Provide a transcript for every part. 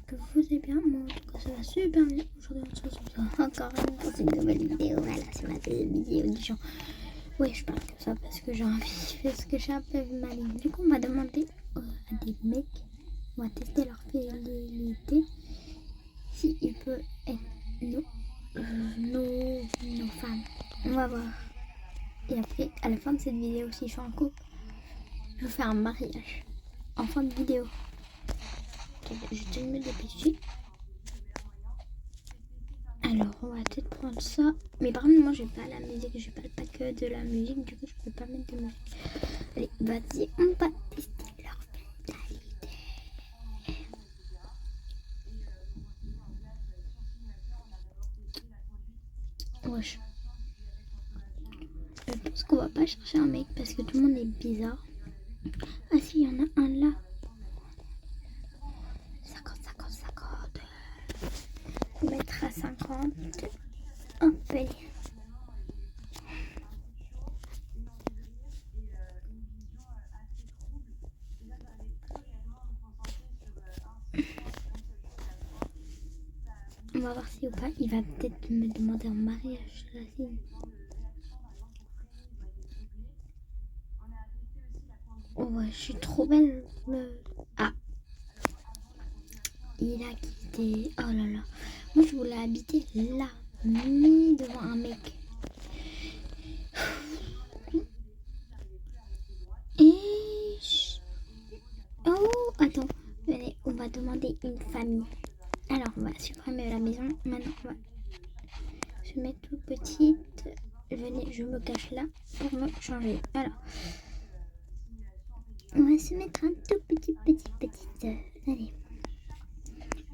que vous allez bien. Moi, en tout cas, ça va super bien. Aujourd'hui, on se retrouve encore dans une nouvelle vidéo. Voilà, c'est ma deuxième vidéo du genre. Ouais, je parle comme ça parce que j'ai envie, parce que j'ai un peu mal. Du coup, on m'a demandé à des mecs, on va tester leur fidélité, s'ils peuvent être nos femmes. On va voir. Et après, à la fin de cette vidéo, si je suis en couple, je vais faire un mariage en fin de vidéo. Je vais me dépêcher. Alors, on va peut-être prendre ça. Mais par contre, moi, j'ai pas la musique. J'ai pas le pack de la musique. Du coup, je peux pas mettre de musique. Allez, vas-y, on va tester leur mentalité. Wesh. Je pense qu'on va pas chercher un mec parce que tout le monde est bizarre. Ah si, il y en a un là. 50, 50, 50. On mettra 50. Hop, allez. On va voir si ou pas. Il va peut-être me demander en mariage. Là, si. Oh ouais, je suis trop belle. Ah. Il a quitté. Oh là là. Moi, je voulais habiter là. Mis devant un mec. Et... Oh, attends. Venez, on va demander une famille. Alors, on va supprimer la maison. Maintenant, on va se mettre toute petite. Venez, je me cache là pour me changer. Alors, on va se mettre un tout petite. Allez.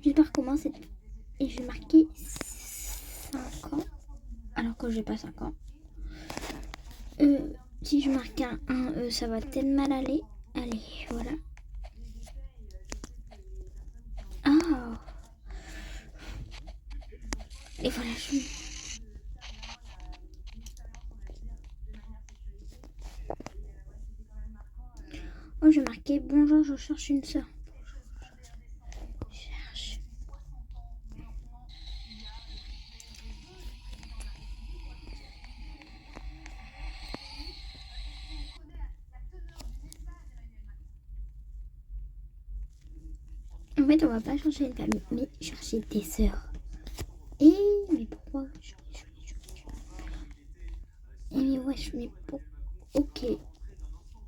Je vais recommencer. Et je vais marquer 5 ans. Alors que j'ai pas 5 ans. Si je marque un 1, ça va tellement mal aller. Allez, voilà. Ah. Et voilà, Oh, j'ai marqué bonjour, je cherche une sœur. Cherche. En fait, on va pas chercher une famille, mais chercher des sœurs. Mais pourquoi? Mais wesh, mais pour... Ok.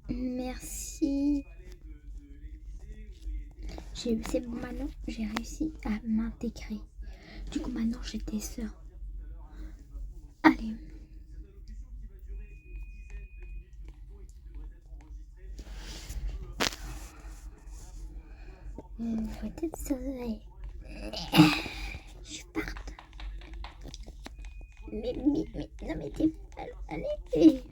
Merci. C'est bon, maintenant, j'ai réussi à m'intégrer. Du coup, maintenant, j'ai des sœurs. Allez. Peut-être ça. Je parte. Mais, non, mais t'es pas... Allez.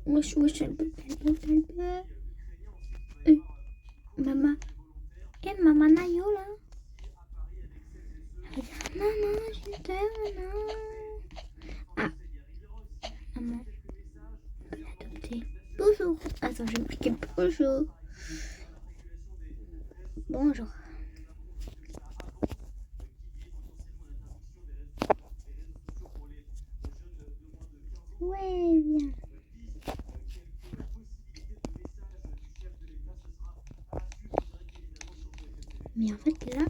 Wesh, elle peut. Maman. Maman Nayo, là. Maman, je t'aime, maman. Ah. Maman. Adopté. Bonjour. Attends, je vais marquer bonjour. Bonjour. Ouais, bien. Mais en fait, là,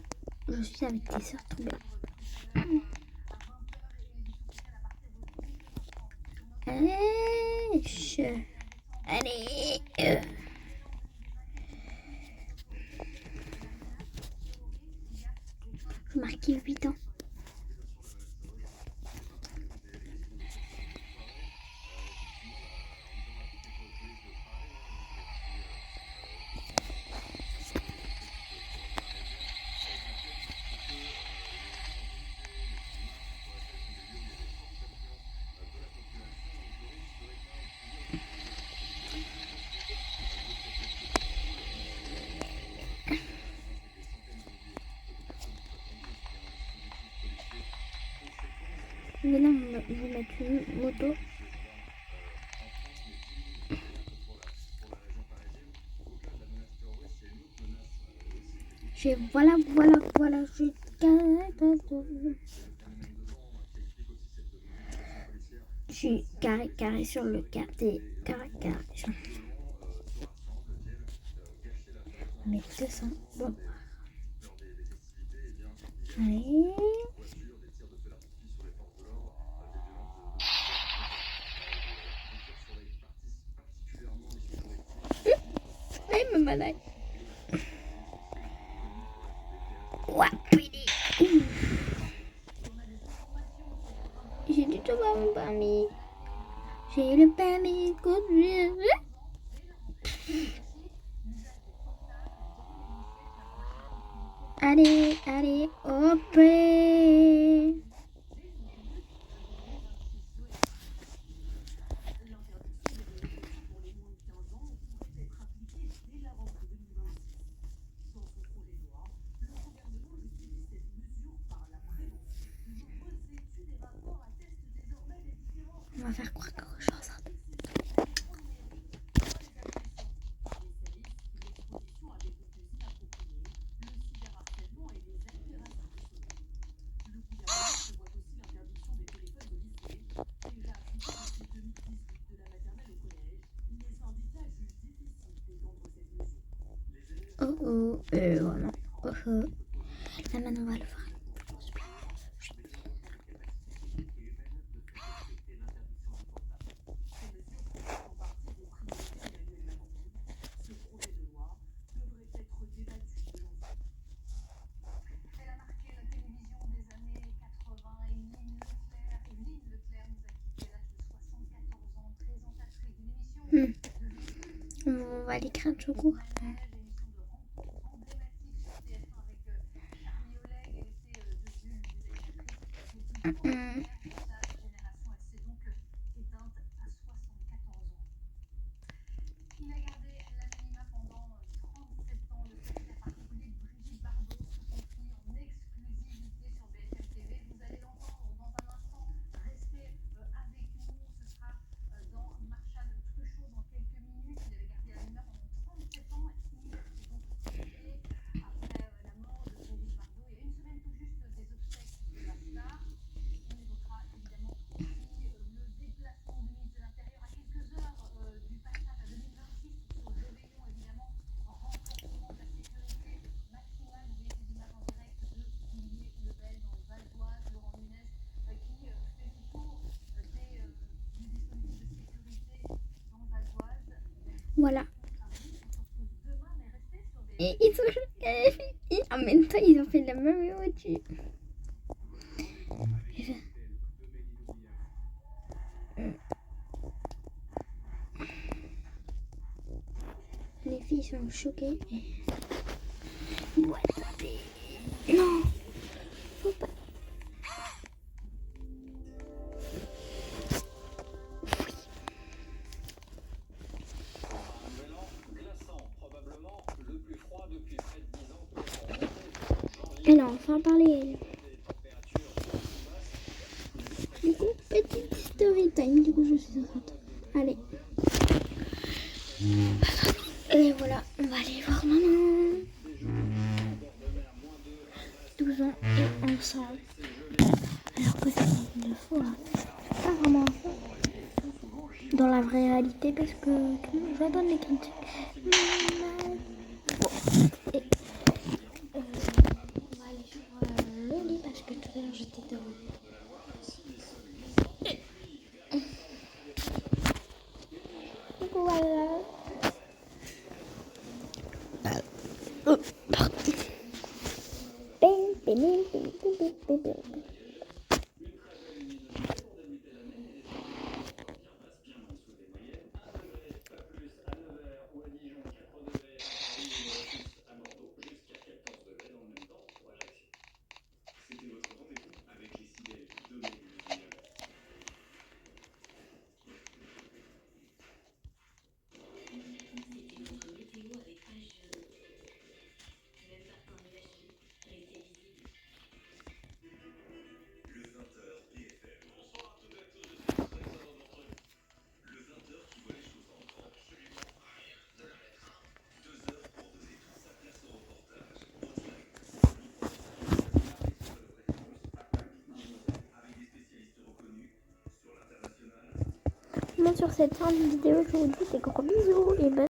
je suis avec tes sœurs trop bien. Allez. Je marquais 8 ans. Mais là, je vais mettre une moto. Voilà, je suis carré sur le quartier. Carré. Mais 200. Bon. Allez. Allez, me malade. Wapidi. J'ai du tout à mon permis. J'ai le permis de conduire. Allez, hop. On va faire croire que je suis enceinte. Oh, non. Là, maintenant, on va le faire. On va l'écrire tout court. Voilà. Et ils sont en même temps, ils ont fait la même voiture. Les filles sont choquées. Ouais, non, faut pas. Elle a enfin parlé. Du coup, petite story time. Du coup, je suis enceinte. Allez. Et voilà, on va aller voir maman. 12 ans et ensemble. Alors que c'est une fois. Pas vraiment dans la vraie réalité parce que j'adore les critiques. Et on va aller sur le lit parce que tout à l'heure j'étais dehors. Donc voilà. Oh, pardon. sur cette fin de vidéo. Je vous dis des gros bisous et bonne